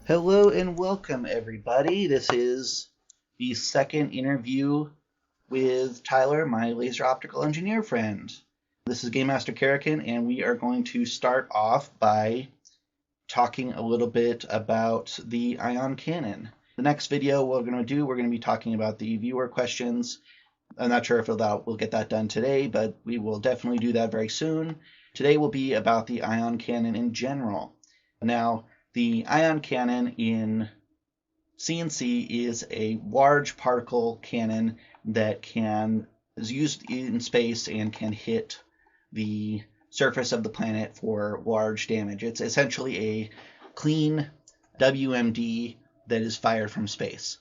Hello and welcome, everybody. This is the second interview with Tyler, my Laser Optical Engineer friend. This is Game Master Karakin, and we are going to start off by talking a little bit about the ion cannon. The next video we're going to be talking about the viewer questions. I'm not sure if we'll get that done today, but we will definitely do that very soon. Today will be about the ion cannon in general. Now, the ion cannon in CNC is a large particle cannon that is used in space and can hit the surface of the planet for large damage. It's essentially a clean WMD that is fired from space.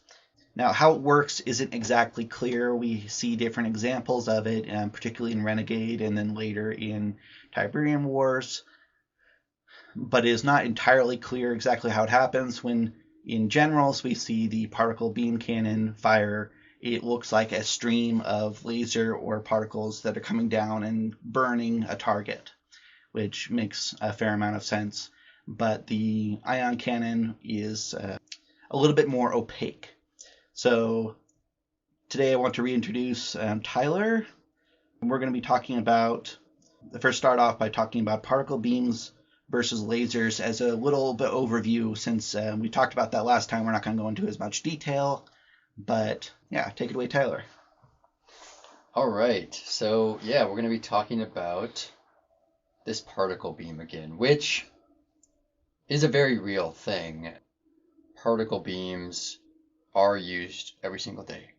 Now, how it works isn't exactly clear. We see different examples of it, particularly in Renegade and then later in Tiberium Wars. But it is not entirely clear exactly how it happens. When in generals we see the particle beam cannon fire, it looks like a stream of laser or particles that are coming down and burning a target, which makes a fair amount of sense. But the ion cannon is a little bit more opaque. So today I want to reintroduce Tyler. We're going to be talking about, start off by talking about particle beams versus lasers as a little bit overview. Since we talked about that last time, we're not going to go into as much detail, but yeah, take it away, Tyler. All right, so yeah, we're going to be talking about this particle beam again, which is a very real thing. Particle beams are used every single day.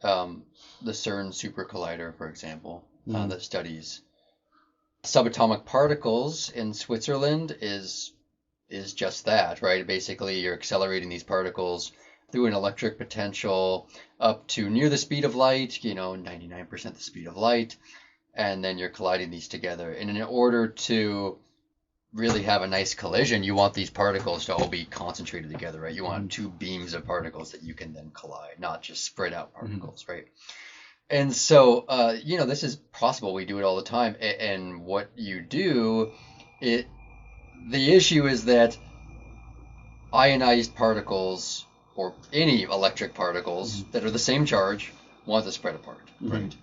The CERN Super Collider, for example, that studies subatomic particles in Switzerland is just that, right? Basically, you're accelerating these particles through an electric potential up to near the speed of light, 99% the speed of light, and then you're colliding these together. And in order to really have a nice collision, you want these particles to all be concentrated together, right? You want two beams of particles that you can then collide, not just spread out particles, right? And so, this is possible. We do it all the time. And what you do, the issue is that ionized particles or any electric particles that are the same charge want to spread apart, right?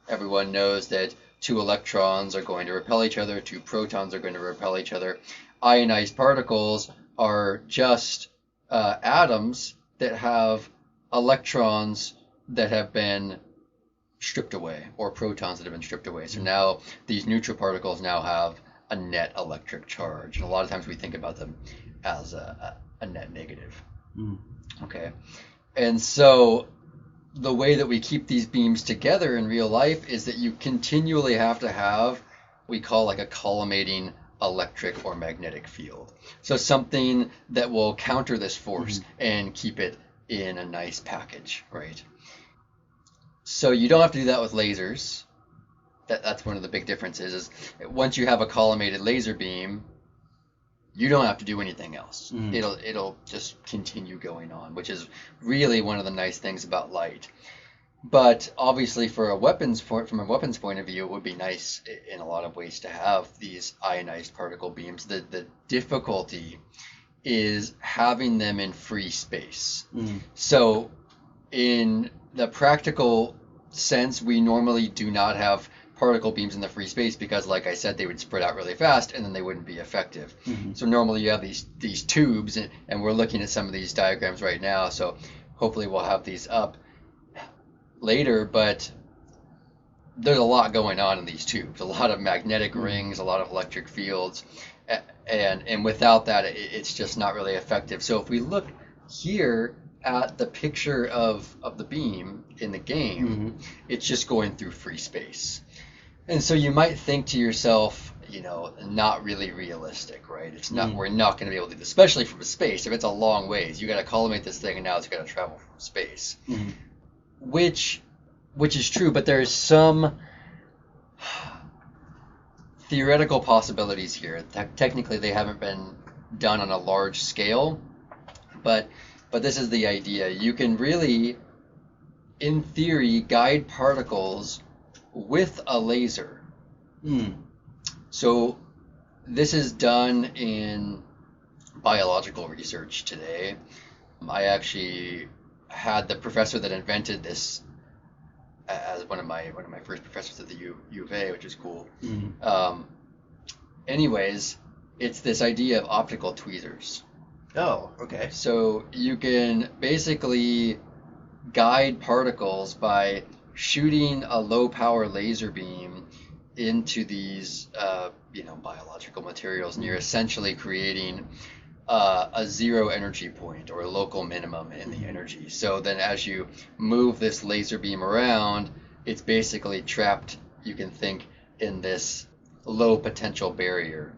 Everyone knows that two electrons are going to repel each other, two protons are going to repel each other. Ionized particles are just atoms that have electrons that have been stripped away, or protons that have been stripped away. So now these neutral particles now have a net electric charge. And a lot of times we think about them as a net negative. Okay. And so the way that we keep these beams together in real life is that you continually have to have what we call like a collimating electric or magnetic field. So something that will counter this force and keep it in a nice package, right? So you don't have to do that with lasers. That's one of the big differences, is once you have a collimated laser beam, you don't have to do anything else. It'll just continue going on, which is really one of the nice things about light. But obviously from a weapons point of view, it would be nice in a lot of ways to have these ionized particle beams. The difficulty is having them in free space. So in the practical sense, we normally do not have particle beams in the free space because, like I said, they would spread out really fast and then they wouldn't be effective. So normally you have these tubes, and we're looking at some of these diagrams right now, so hopefully we'll have these up later, but there's a lot going on in these tubes, a lot of magnetic rings, a lot of electric fields, and without that it's just not really effective. So if we look here at the picture of the beam in the game, it's just going through free space. And so you might think to yourself, not really realistic, right? It's not, we're not going to be able to do this, especially from space. If it's a long ways, you got to collimate this thing and now it's going to travel from space, which is true, but there's some theoretical possibilities here. Technically, they haven't been done on a large scale, but this is the idea. You can really, in theory, guide particles with a laser. So this is done in biological research today. I actually had the professor that invented this as one of my first professors at the U of A, which is cool. Anyways, it's this idea of optical tweezers. Oh, okay. So you can basically guide particles by shooting a low power laser beam into these biological materials, and you're essentially creating a zero energy point, or a local minimum in the energy. So then as you move this laser beam around, it's basically trapped, you can think, in this low potential barrier.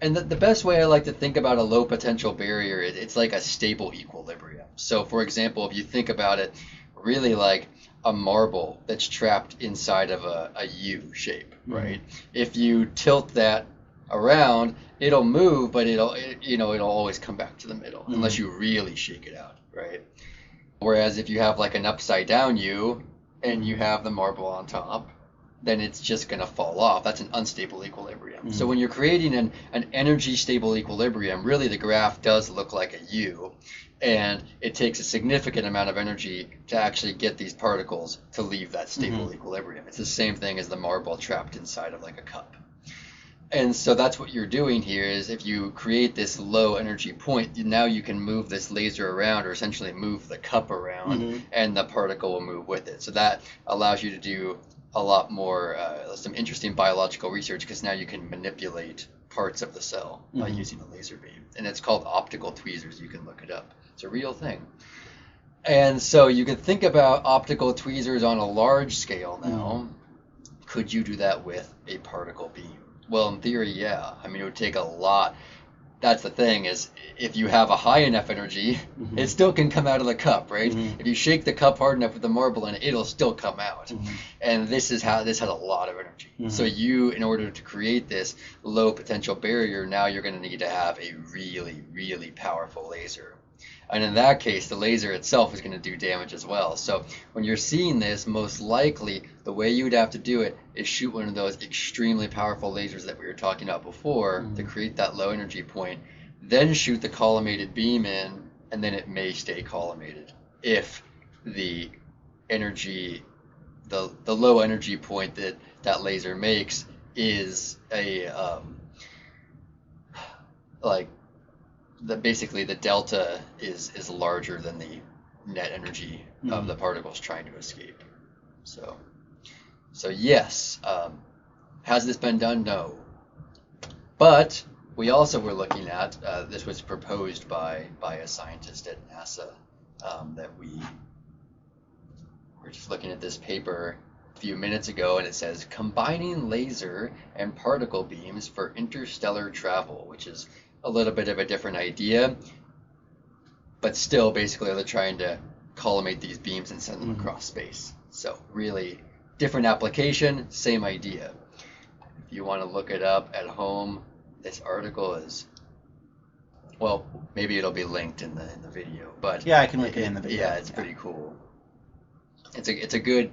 And the best way I like to think about a low potential barrier, it's like a stable equilibrium. So for example, if you think about it really like a marble that's trapped inside of a U shape, right? If you tilt that around, it'll move, but it'll always come back to the middle, unless you really shake it out, right? Whereas if you have like an upside down U and you have the marble on top, then it's just going to fall off. That's an unstable equilibrium. So when you're creating an energy stable equilibrium, really the graph does look like a U, and it takes a significant amount of energy to actually get these particles to leave that stable equilibrium. It's the same thing as the marble trapped inside of like a cup. And so that's what you're doing here, is if you create this low energy point, now you can move this laser around, or essentially move the cup around, and the particle will move with it. So that allows you to do a lot more, some interesting biological research, because now you can manipulate parts of the cell by using a laser beam. And it's called optical tweezers. You can look it up. It's a real thing. And so you can think about optical tweezers on a large scale now. Could you do that with a particle beam? Well, in theory, yeah. I mean, it would take a lot. That's the thing, is if you have a high enough energy, it still can come out of the cup, right? If you shake the cup hard enough with the marble in it, it'll still come out. And this has a lot of energy. So you, in order to create this low potential barrier, now you're going to need to have a really, really powerful laser. And in that case, the laser itself is going to do damage as well. So when you're seeing this, most likely the way you would have to do it is shoot one of those extremely powerful lasers that we were talking about before to create that low energy point, then shoot the collimated beam in, and then it may stay collimated if the energy, the low energy point that laser makes is basically the delta is larger than the net energy of the particles trying to escape. So yes, has this been done? No. But we also were looking at, this was proposed by a scientist at NASA, that we were just looking at this paper a few minutes ago, and it says combining laser and particle beams for interstellar travel, which is a little bit of a different idea, but still basically they're trying to collimate these beams and send them across space. So really different application, same idea. If you want to look it up at home, this article is, well, maybe it'll be linked in the video, but yeah, I can link it in the video. Yeah, it's pretty cool. It's a good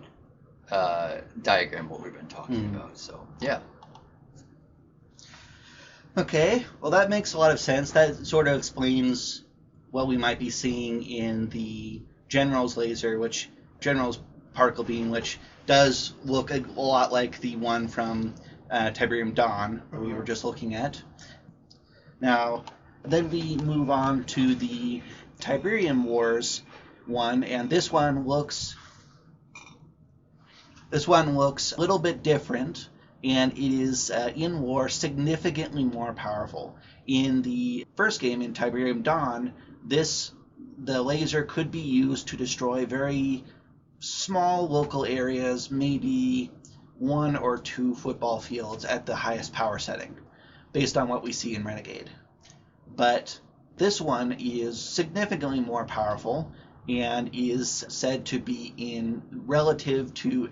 diagram what we've been talking about. So yeah. Okay, well that makes a lot of sense. That sort of explains what we might be seeing in the General's particle beam, which does look a lot like the one from Tiberium Dawn, that we were just looking at. Now, then we move on to the Tiberium Wars one, and this one looks a little bit different. And it is, in war, significantly more powerful. In the first game, in Tiberium Dawn, the laser could be used to destroy very small local areas, maybe 1 or 2 football fields at the highest power setting, based on what we see in Renegade. But this one is significantly more powerful, and is said to be relative to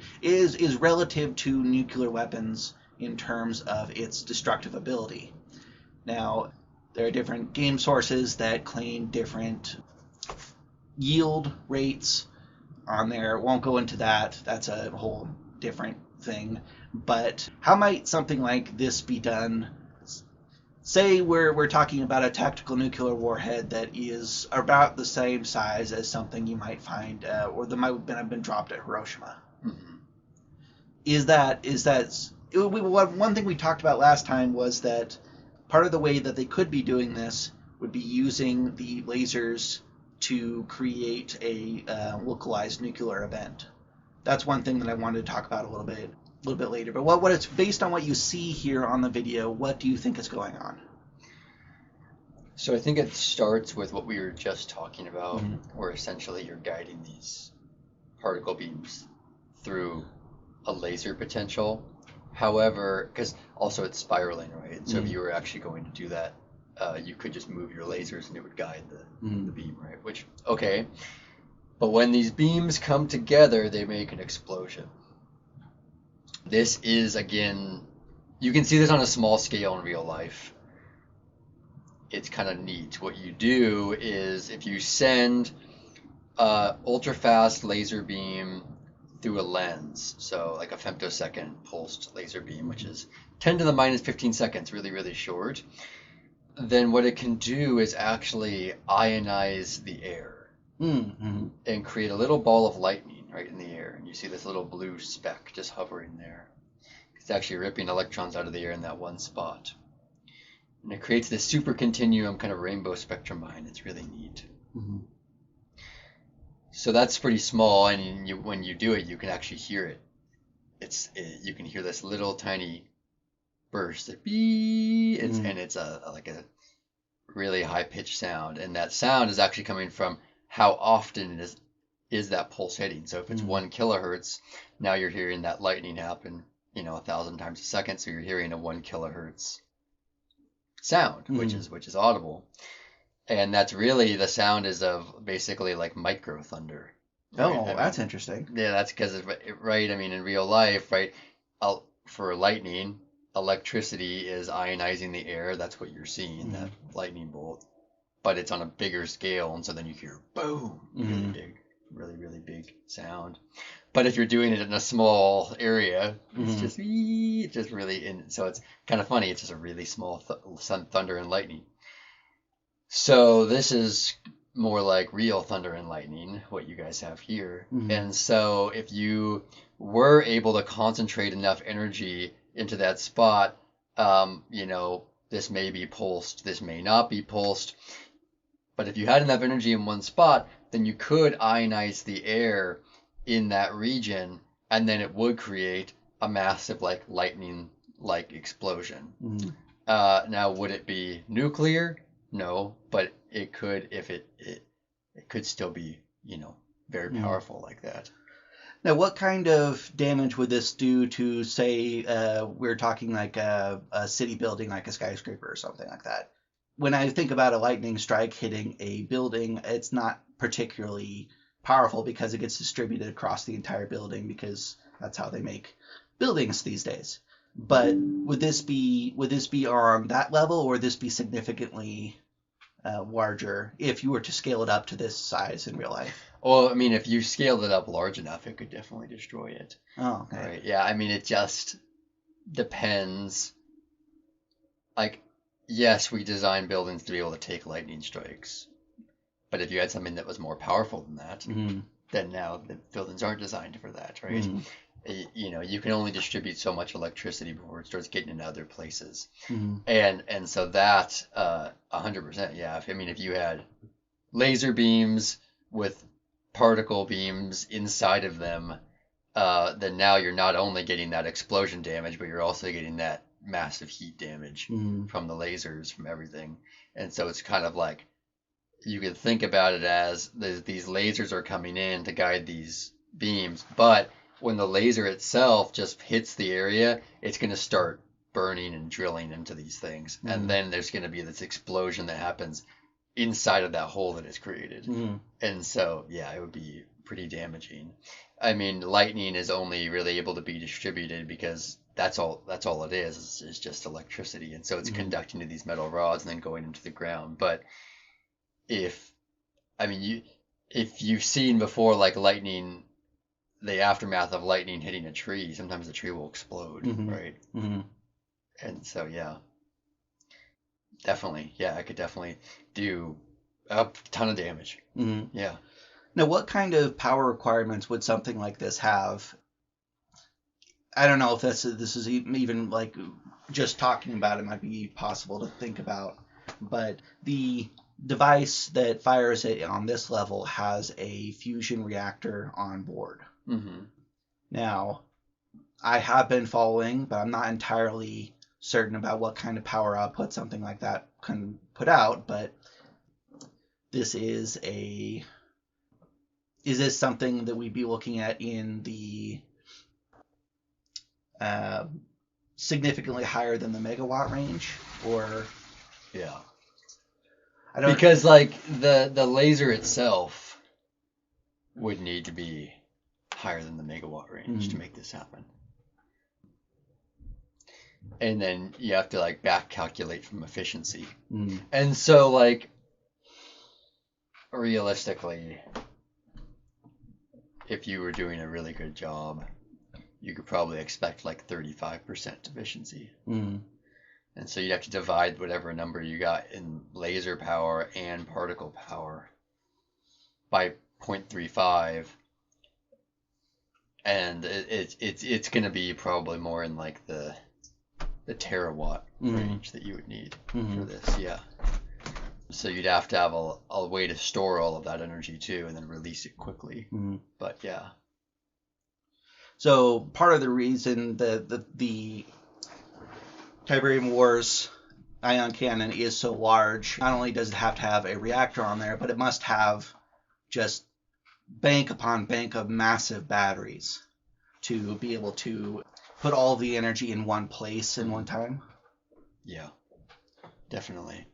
nuclear weapons in terms of its destructive ability. Now, there are different game sources that claim different yield rates on there. Won't go into that. That's a whole different thing. But how might something like this be done? Say we're talking about a tactical nuclear warhead that is about the same size as something you might find, or that might have been dropped at Hiroshima. Mm-hmm. One thing we talked about last time was that part of the way that they could be doing this would be using the lasers to create a localized nuclear event. That's one thing that I wanted to talk about a little bit later. But what it's based on what you see here on the video, what do you think is going on? So I think it starts with what we were just talking about, Mm-hmm. where essentially you're guiding these particle beams through a laser potential. However, because also it's spiraling, right? So Mm-hmm. if you were actually going to do that, you could just move your lasers and it would guide the beam, right? Which, okay. But when these beams come together, they make an explosion. This is, again, you can see this on a small scale in real life. It's kind of neat. What you do is if you send an ultra-fast laser beam through a lens, so like a femtosecond pulsed laser beam, which is 10 to the minus 15 seconds, really, really short, then what it can do is actually ionize the air and create a little ball of lightning right in the air. And you see this little blue speck just hovering there. It's actually ripping electrons out of the air in that one spot. And it creates this super continuum kind of rainbow spectrum behind it. It's really neat. Mm-hmm. So that's pretty small, and when you do it, you can actually hear it. You can hear this little tiny burst, and it's like a really high pitched sound, and that sound is actually coming from how often is that pulse hitting. So if it's 1 kilohertz, now you're hearing that lightning happen, 1,000 times a second, so you're hearing a 1 kilohertz sound, which is audible. And that's really the sound is of basically like micro thunder. Right? That's interesting. Yeah, that's because right. I mean, in real life, right, for lightning, electricity is ionizing the air. That's what you're seeing, that lightning bolt. But it's on a bigger scale, and so then you hear boom, really big, really, really big sound. But if you're doing it in a small area, it's just really so it's kind of funny. It's just a really small thunder and lightning. So this is more like real thunder and lightning, what you guys have here. And so if you were able to concentrate enough energy into that spot, this may be pulsed, this may not be pulsed. But if you had enough energy in one spot, then you could ionize the air in that region, and then it would create a massive like lightning-like explosion. Now, would it be nuclear? No, but it could if it could still be, very powerful like that. Now, what kind of damage would this do to, say, we're talking like a city building, like a skyscraper or something like that? When I think about a lightning strike hitting a building, it's not particularly powerful because it gets distributed across the entire building, because that's how they make buildings these days. But would this be on that level, or would this be significantly larger if you were to scale it up to this size in real life? Well, I mean, if you scaled it up large enough, it could definitely destroy it. Oh, okay. Right. Yeah, I mean, it just depends. Like, yes, we design buildings to be able to take lightning strikes. But if you had something that was more powerful than that, then now the buildings aren't designed for that, right? You can only distribute so much electricity before it starts getting into other places. And so that 100%, yeah. If you had laser beams with particle beams inside of them, then now you're not only getting that explosion damage, but you're also getting that massive heat damage from the lasers, from everything. And so it's kind of like, you could think about it as these lasers are coming in to guide these beams, but when the laser itself just hits the area, it's going to start burning and drilling into these things. And then there's going to be this explosion that happens inside of that hole that it's created. Mm-hmm. And so, yeah, it would be pretty damaging. I mean, lightning is only really able to be distributed because that's all it is just electricity. And so it's Mm-hmm. conducting to these metal rods and then going into the ground. But if, I mean, if you've seen before, like lightning, the aftermath of lightning hitting a tree, sometimes the tree will explode, Mm-hmm. right? Mm-hmm. And so, yeah, definitely. Yeah, I could definitely do a ton of damage. Mm-hmm. Yeah. Now, what kind of power requirements would something like this have? I don't know if this is even like just talking about it might be possible to think about, but the device that fires it on this level has a fusion reactor on board. Mm-hmm. Now, I have been following, but I'm not entirely certain about what kind of power output something like that can put out, but this is this something that we'd be looking at in the significantly higher than the megawatt range, or Yeah. I don't Because like the laser itself would need to be higher than the megawatt range to make this happen. And then you have to like back calculate from efficiency. And so like realistically, if you were doing a really good job, you could probably expect like 35% efficiency. And so you'd have to divide whatever number you got in laser power and particle power by 0.35, and it's going to be probably more in like the terawatt range that you would need for this. Yeah. So you'd have to have a way to store all of that energy too, and then release it quickly. But yeah. So part of the reason the Tiberium Wars ion cannon is so large, not only does it have to have a reactor on there, but it must have just bank upon bank of massive batteries to be able to put all the energy in one place in one time. Yeah, definitely.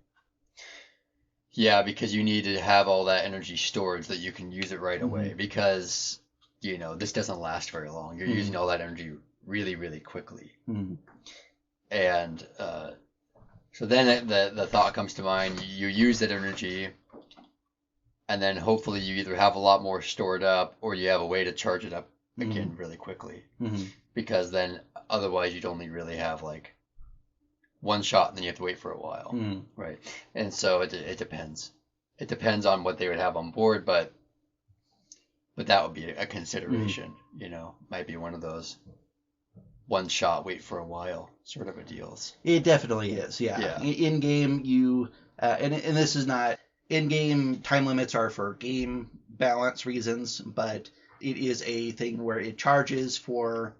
Yeah, because you need to have all that energy stored so that you can use it right away, because this doesn't last very long. You're using all that energy really, really quickly. And so then the thought comes to mind, you use that energy, and then hopefully you either have a lot more stored up or you have a way to charge it up again really quickly. Because then otherwise you'd only really have like one shot and then you have to wait for a while. Right. And so it depends. It depends on what they would have on board, but that would be a consideration, might be one of those one shot, wait for a while sort of a deals. It definitely is, yeah. In game, you and this is not in game. Time limits are for game balance reasons, but it is a thing where it charges for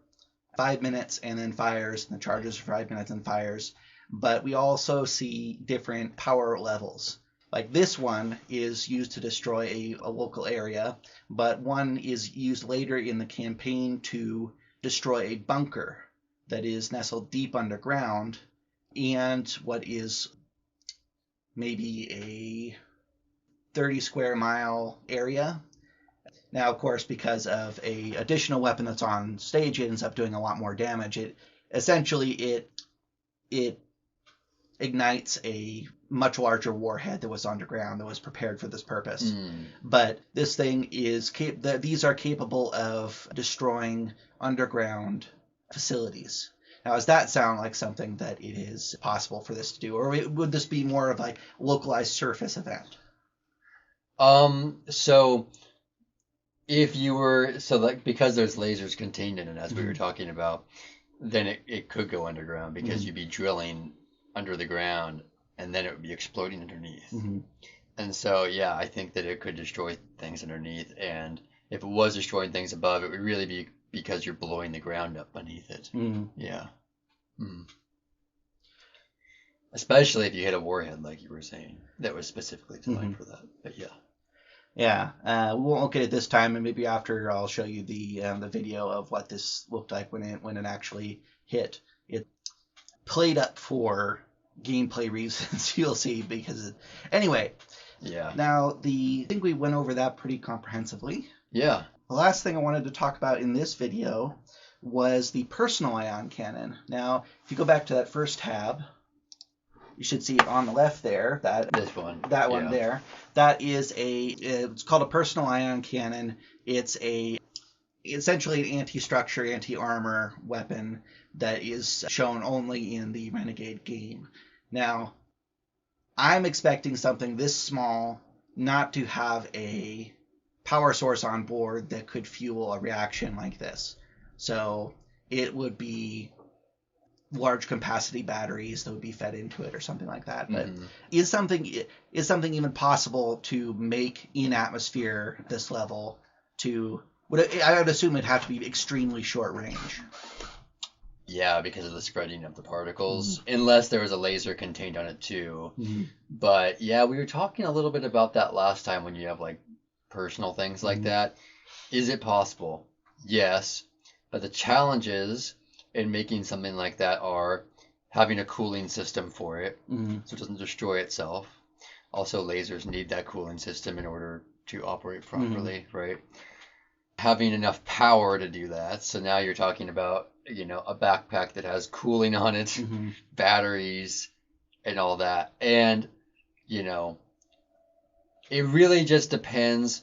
5 minutes and then fires, and then charges for 5 minutes and fires. But we also see different power levels. Like this one is used to destroy a local area, but one is used later in the campaign to destroy a bunker that is nestled deep underground, and what is maybe a 30 square mile area. Now, of course, because of a additional weapon that's on stage, it ends up doing a lot more damage. It ignites a much larger warhead that was underground that was prepared for this purpose. But this thing these are capable of destroying underground facilities. Now, does that sound like something that it is possible for this to do, or would this be more of a localized surface event? So if you were because there's lasers contained in it, as we were talking about, then it could go underground because you'd be drilling under the ground and then it would be exploding underneath. And so, yeah, I think that it could destroy things underneath, and if it was destroying things above, it would really be because you're blowing the ground up beneath it. Yeah. Especially if you hit a warhead, like you were saying, that was specifically designed for that. But yeah. Yeah, we won't look at it this time, and maybe after I'll show you the video of what this looked like when it actually hit. It played up for gameplay reasons, you'll see, because anyway, Yeah. Now, I think we went over that pretty comprehensively. Yeah. The last thing I wanted to talk about in this video was the personal ion cannon. Now, if you go back to that first tab, you should see it on the left there. This one. That one there. That is it's called a personal ion cannon. It's essentially an anti-structure, anti-armor weapon that is shown only in the Renegade game. Now, I'm expecting something this small not to have a power source on board that could fuel a reaction like this. So it would be large capacity batteries that would be fed into it or something like that. But is something even possible to make in atmosphere at this level? I would assume it'd have to be extremely short range. Yeah, because of the spreading of the particles, unless there was a laser contained on it too. But yeah, we were talking a little bit about that last time when you have like personal things like that. Is it possible? Yes, but the challenges in making something like that are having a cooling system for it, so it doesn't destroy itself. Also, lasers need that cooling system in order to operate properly, right? Having enough power to do that. So now you're talking about, a backpack that has cooling on it, batteries, and all that. And, it really just depends,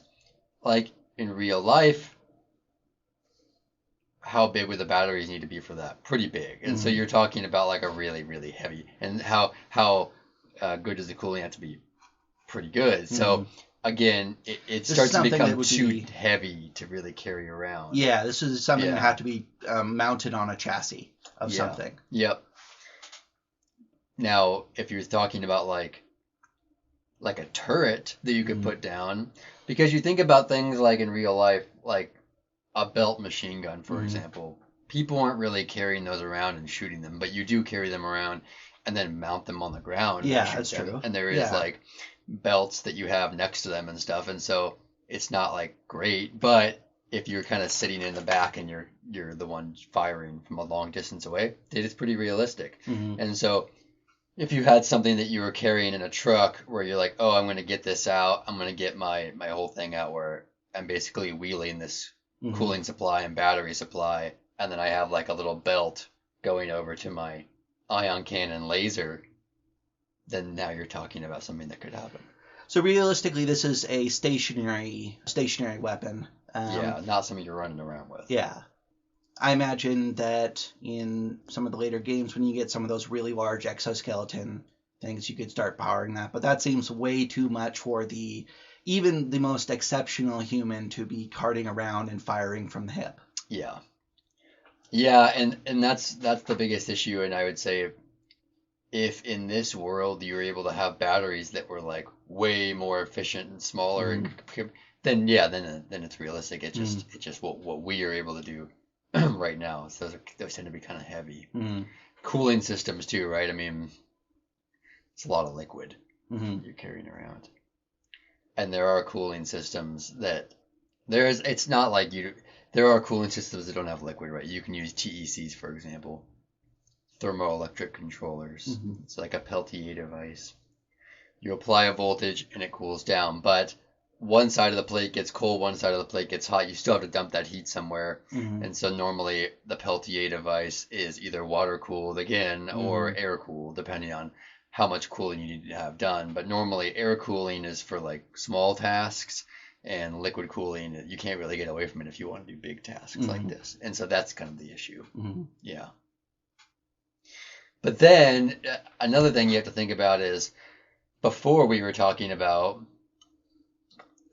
like in real life, how big would the batteries need to be for that? Pretty big. And so you're talking about like a really, really heavy, and how good does the cooling have to be? Pretty good. So again, it starts to become too heavy to really carry around. Yeah, this is something that had to be mounted on a chassis of something. Yep. Now, if you're talking about like a turret that you could put down, because you think about things like in real life, like a belt machine gun, for example. People aren't really carrying those around and shooting them, but you do carry them around and then mount them on the ground. Yeah, that's true. And there is like belts that you have next to them and stuff, and so it's not like great, but if you're kind of sitting in the back and you're the one firing from a long distance away, it is pretty realistic. And so if you had something that you were carrying in a truck where you're like, oh, I'm going to get this out, I'm going to get my whole thing out where I'm basically wheeling this cooling supply and battery supply, and then I have like a little belt going over to my ion cannon laser, then now you're talking about something that could happen. So realistically, this is a stationary weapon. Not something you're running around with. Yeah. I imagine that in some of the later games, when you get some of those really large exoskeleton things, you could start powering that. But that seems way too much for even the most exceptional human to be carting around and firing from the hip. Yeah. Yeah, and that's the biggest issue. And I would say if in this world you were able to have batteries that were like way more efficient and smaller, then it's realistic. It's just what we are able to do right now. So those tend to be kind of heavy. Cooling systems too, right? I mean, it's a lot of liquid you're carrying around. And there are cooling systems that it's not like there are cooling systems that don't have liquid, right? You can use TECs, for example, thermoelectric controllers. It's like a Peltier device. You apply a voltage and it cools down, but one side of the plate gets cold, one side of the plate gets hot. You still have to dump that heat somewhere. And so normally the Peltier device is either water cooled again or air cooled, depending on how much cooling you need to have done. But normally air cooling is for like small tasks, and liquid cooling, you can't really get away from it if you want to do big tasks like this. And so that's kind of the issue. Yeah. But then another thing you have to think about is, before we were talking about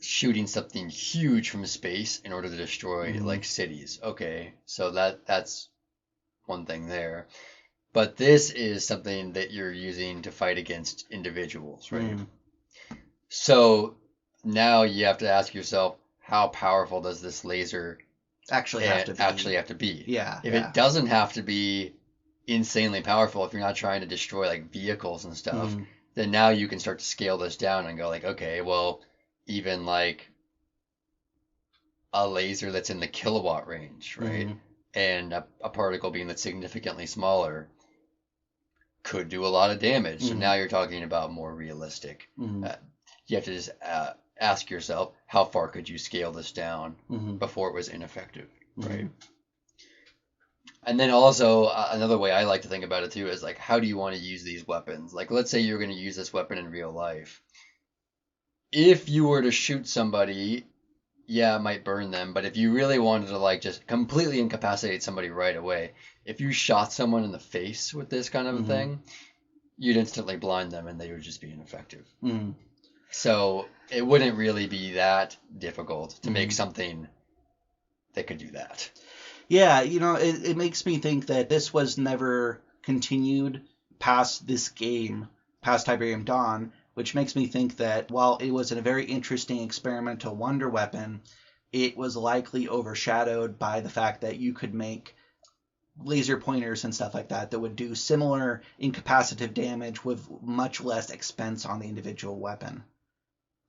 shooting something huge from space in order to destroy like cities. Okay, so that's one thing there. But this is something that you're using to fight against individuals, right? So now you have to ask yourself, how powerful does this laser actually have to be? Yeah. If it doesn't have to be insanely powerful, if you're not trying to destroy like vehicles and stuff, then now you can start to scale this down and go like, okay, well, even like a laser that's in the kilowatt range, right? And a particle beam that's significantly smaller could do a lot of damage. So now you're talking about more realistic. you have to just ask yourself, how far could you scale this down before it was ineffective, right? And then also another way I like to think about it too is like, how do you want to use these weapons? Like, let's say you're going to use this weapon in real life. If you were to shoot somebody, yeah, it might burn them, but if you really wanted to like just completely incapacitate somebody right away, if you shot someone in the face with this kind of a thing, you'd instantly blind them and they would just be ineffective. So it wouldn't really be that difficult to make something that could do that. Yeah, it makes me think that this was never continued past this game, past Tiberium Dawn, which makes me think that while it was a very interesting experimental wonder weapon, it was likely overshadowed by the fact that you could make laser pointers and stuff like that would do similar incapacitive damage with much less expense on the individual weapon.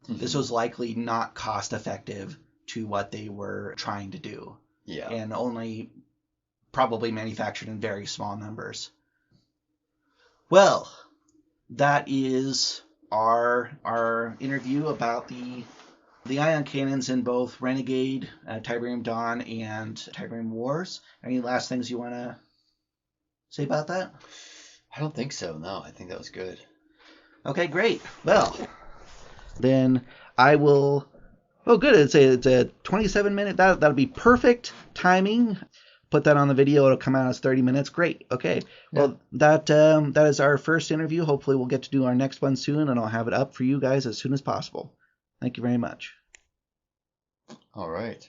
This was likely not cost effective to what they were trying to do. Yeah. And only probably manufactured in very small numbers. Well, that is our interview about the ion cannons in both Renegade, Tiberium Dawn, and Tiberium Wars. Any last things you want to say about that? I don't think so. No, I think that was good. Okay, great. Well, then I will. Oh, good. It's a 27-minute. That'll be perfect timing. Put that on the video. It'll come out as 30 minutes. Great. Okay. Well, that is our first interview. Hopefully, we'll get to do our next one soon, and I'll have it up for you guys as soon as possible. Thank you very much. All right.